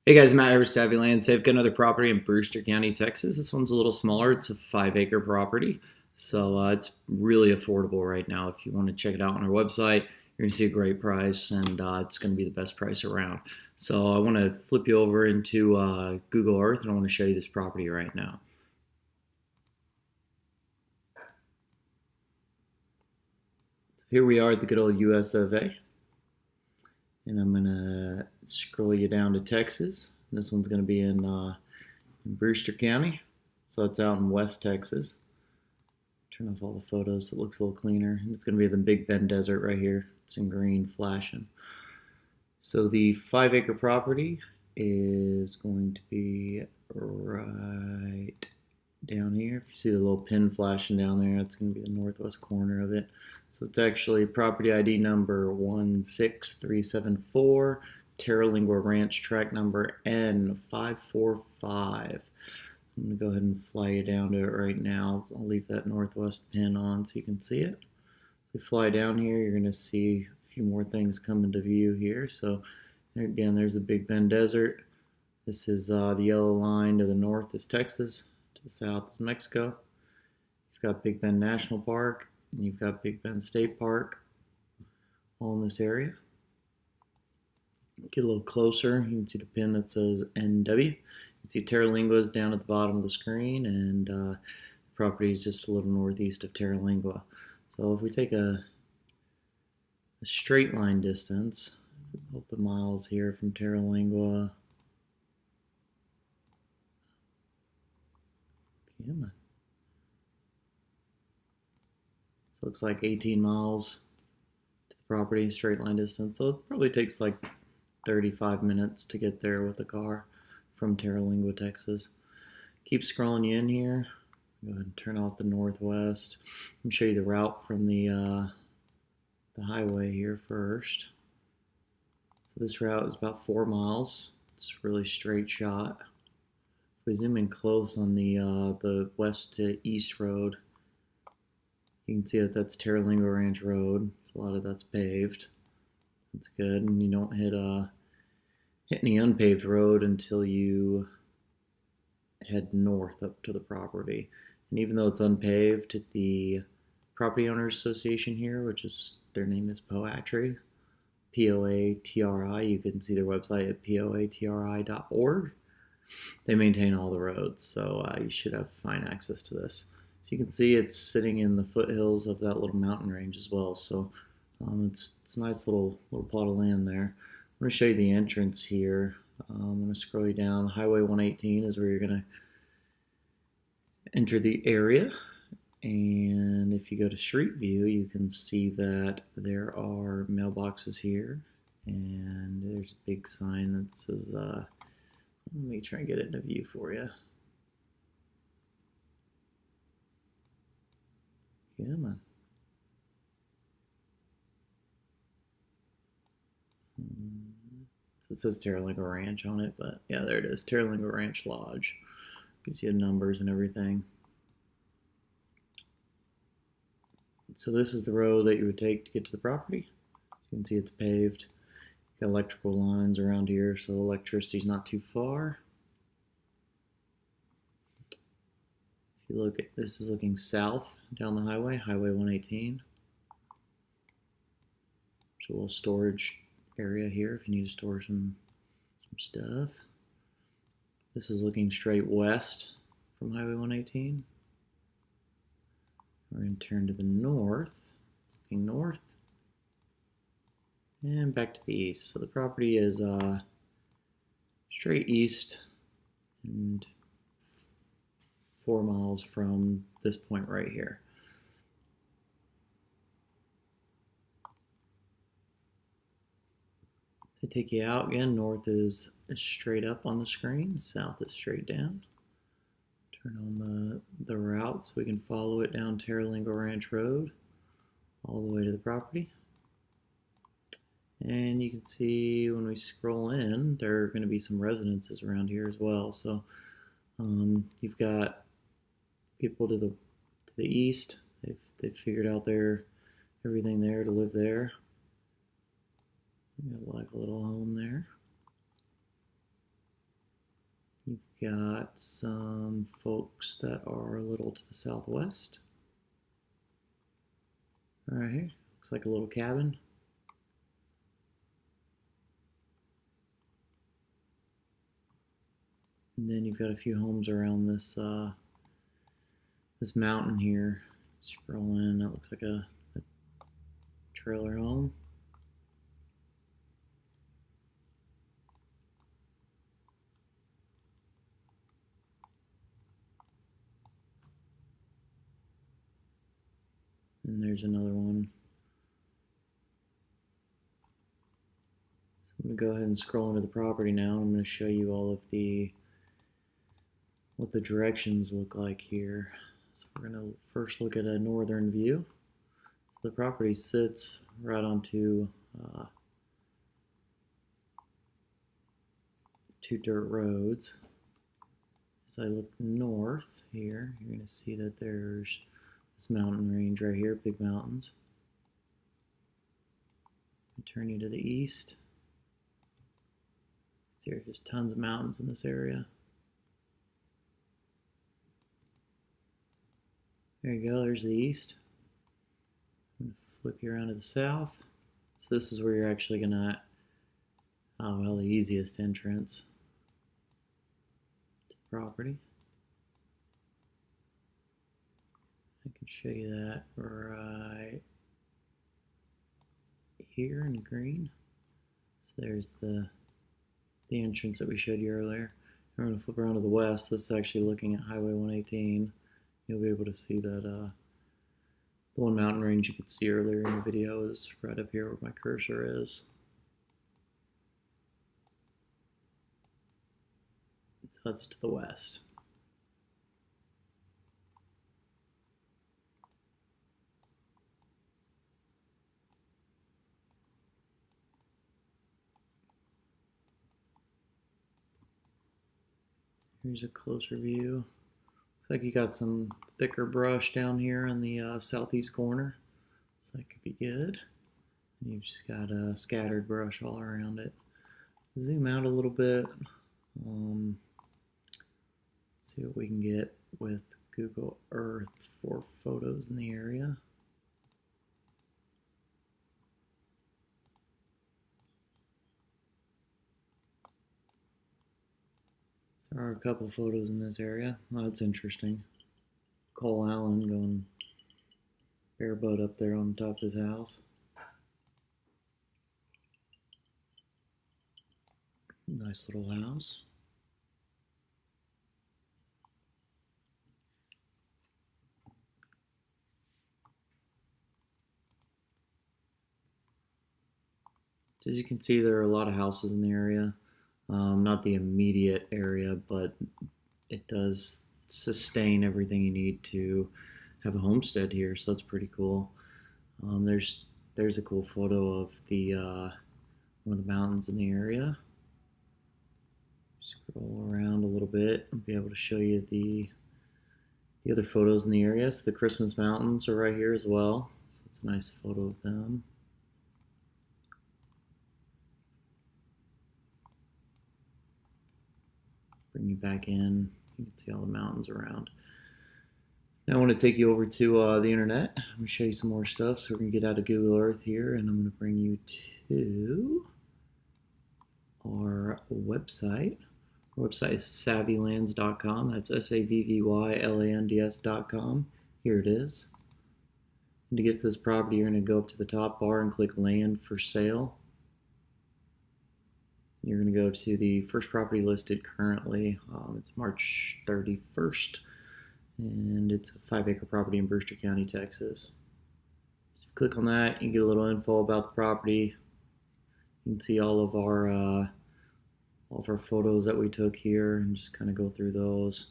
Hey guys, Matt here, Savvy Land Safe. Got another property in Brewster County, Texas. This one's a little smaller. It's a 5-acre property, so it's really affordable right now. If you want to check it out on our website, you're gonna see a great price, and it's gonna be the best price around. So I want to flip you over into Google Earth, and I want to show you this property right now. So here we are at the good old US of A, and I'm gonna scroll you down to Texas. This one's gonna be in Brewster County, so it's out in West Texas. Turn off all the photos so it looks a little cleaner. And it's going to be the Big Bend Desert right here. It's in green flashing. So the 5-acre property is going to be right down here. If you see the little pin flashing down there, that's going to be the northwest corner of it. So it's actually property ID number 16374, Terralingua Ranch, track number N545. I'm going to go ahead and fly you down to it right now. I'll leave that northwest pin on so you can see it. So you fly down here, you're going to see a few more things come into view here. So again, there's the Big Bend Desert. This is the yellow line. To the north is Texas. To the south is Mexico. You've got Big Bend National Park, and you've got Big Bend State Park all in this area. Get a little closer, you can see the pin that says NW. You can see Terralingua's down at the bottom of the screen, and the property is just a little northeast of Terralingua. So if we take a straight line distance, up the miles here from Terralingua. So it looks like 18 miles to the property, straight line distance. So it probably takes like 35 minutes to get there with a car from Terralingua, Texas. Keep scrolling you in here. Go ahead and turn off the northwest. Let me show you the route from the highway here first. So this route is about 4 miles. It's a really straight shot. If we zoom in close on the west to east road, you can see that that's Terralingua Ranch Road. So a lot of that's paved. That's good, and you don't hit any unpaved road until you head north up to the property. And even though it's unpaved, the Property Owners Association here, which is their name is Poatri, P-O-A-T-R-I. You can see their website at poatri.org. They maintain all the roads, so you should have fine access to this. So you can see it's sitting in the foothills of that little mountain range as well. So it's a nice little plot of land there. I'm going to show you the entrance here. I'm going to scroll you down. Highway 118 is where you're going to enter the area. And if you go to Street View, you can see that there are mailboxes here. And there's a big sign that says, let me try and get it in a view for you. Yeah, man. So it says Terralingua Ranch on it, but yeah, there it is, Terralingua Ranch Lodge. Gives you numbers and everything. So this is the road that you would take to get to the property. You can see it's paved. Got electrical lines around here, so electricity's not too far. If you look at this, is looking south down the highway, Highway 118. There's a little storage area here if you need to store some stuff. This is looking straight west from Highway 118. We're going to turn to the north. It's looking north. And back to the east. So the property is straight east and 4 miles from this point right here. They take you out again. North is straight up on the screen. South is straight down. Turn on the route so we can follow it down Terralingua Ranch Road all the way to the property. And you can see when we scroll in, there are going to be some residences around here as well. So you've got people to the east. They've figured out everything there to live there. Got like a little home there. You've got some folks that are a little to the southwest. Right here, looks like a little cabin. And then you've got a few homes around this this mountain here. Scroll in, that looks like a trailer home. And there's another one. So I'm going to go ahead and scroll into the property now. I'm going to show you all of what the directions look like here. So we're going to first look at a northern view. So the property sits right onto two dirt roads. As I look north here, you're going to see that there's this mountain range right here, big mountains. Turn you to the east. There are just tons of mountains in this area. There you go, there's the east. I'm going to flip you around to the south. So this is where you're actually gonna, the easiest entrance to the property. I can show you that right here in green. So there's the entrance that we showed you earlier. I'm going to flip around to the west. This is actually looking at Highway 118. You'll be able to see that the one mountain range you could see earlier in the video is right up here where my cursor is. So that's to the west. Here's a closer view. Looks like you got some thicker brush down here in the southeast corner, so that could be good. And you've just got a scattered brush all around it. Zoom out a little bit. Let's see what we can get with Google Earth for photos in the area. There are a couple photos in this area. Well, that's interesting. Cole Allen going bareboat up there on top of his house. Nice little house. So as you can see, there are a lot of houses in the area. Not the immediate area, but it does sustain everything you need to have a homestead here, so that's pretty cool. There's a cool photo of the one of the mountains in the area. Scroll around a little bit and be able to show you the other photos in the area. So the Christmas mountains are right here as well, so it's a nice photo of them. Bring you back in. You can see all the mountains around. Now I want to take you over to the internet. I'm going to show you some more stuff. So we're going to get out of Google Earth here, and I'm going to bring you to our website. Our website is savvylands.com. That's savvylands.com. Here it is. And to get to this property, you're going to go up to the top bar and click Land for Sale. You're going to go to the first property listed currently. It's March 31st, and it's a 5-acre property in Brewster County, Texas. So click on that, you get a little info about the property. You can see all of our photos that we took here, and just kind of go through those.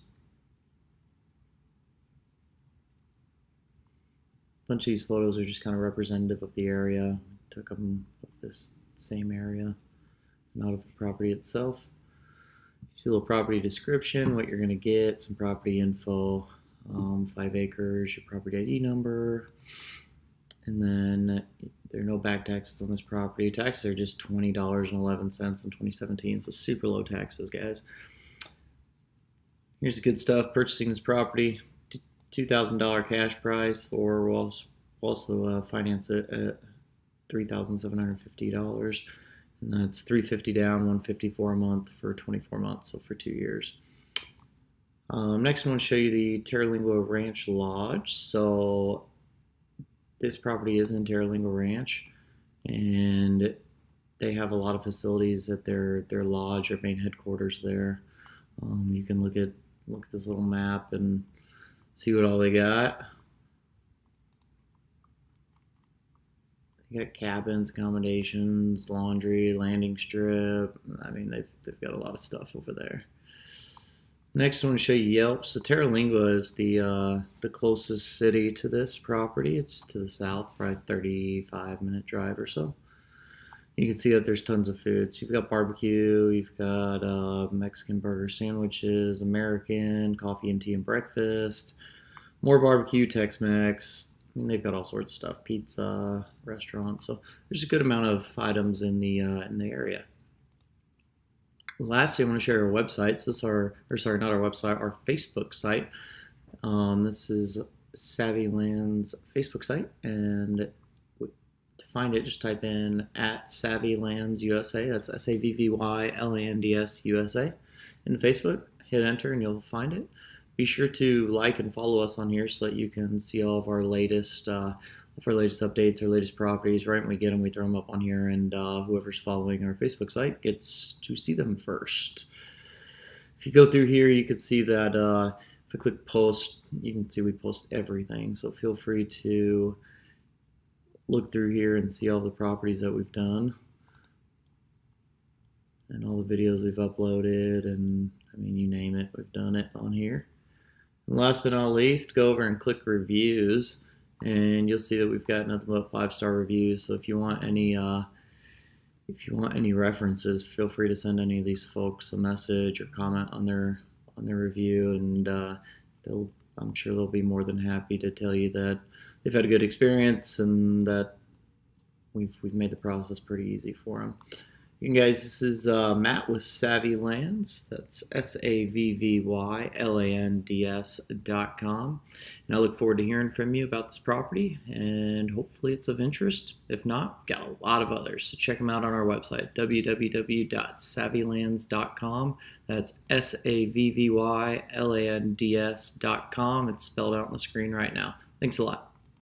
A bunch of these photos are just kind of representative of the area. Took them of this same area, not of the property itself. See a little property description, what you're going to get, some property info, 5 acres, your property ID number, and then there are no back taxes on this property. Taxes are just $20.11 in 2017, so super low taxes, guys. Here's the good stuff. Purchasing this property, $2,000 cash price, or we'll also finance it at $3,750, and that's $350 down, $154 a month for 24 months, so for 2 years. Next, I want to show you the Terralingua Ranch Lodge. So this property is in Terralingua Ranch, and they have a lot of facilities at their lodge, their main headquarters there. You can look at this little map and see what all they got. They got cabins, accommodations, laundry, landing strip. I mean, they've got a lot of stuff over there. Next, I want to show you Yelp. So Terralingua is the closest city to this property. It's to the south, probably 35-minute drive or so. You can see that there's tons of food. So you've got barbecue, you've got Mexican burger sandwiches, American, coffee and tea and breakfast, more barbecue, Tex-Mex. I mean, they've got all sorts of stuff, pizza, restaurants. So there's a good amount of items in the area. Lastly, I want to share our websites. This is our Facebook site. This is Savvy Lands Facebook site, and to find it, just type in @SavvyLandsUSA. That's SAVVYLANDS in Facebook. Hit enter, and you'll find it. Be sure to like and follow us on here so that you can see all of our latest updates, our latest properties. Right when we get them, we throw them up on here, and whoever's following our Facebook site gets to see them first. If you go through here, you can see that if I click post, you can see we post everything. So feel free to look through here and see all the properties that we've done and all the videos we've uploaded, and I mean, you name it, we've done it on here. And last but not least, go over and click reviews, and you'll see that we've got nothing but 5-star reviews. So if you want any references, feel free to send any of these folks a message or comment on their review, and I'm sure they'll be more than happy to tell you that they've had a good experience and that we've made the process pretty easy for them. And guys, this is Matt with Savvy Lands. That's SAVVYLANDS.com. And I look forward to hearing from you about this property, and hopefully it's of interest. If not, we've got a lot of others. So check them out on our website, www.savvylands.com. That's SAVVYLANDS.com. It's spelled out on the screen right now. Thanks a lot.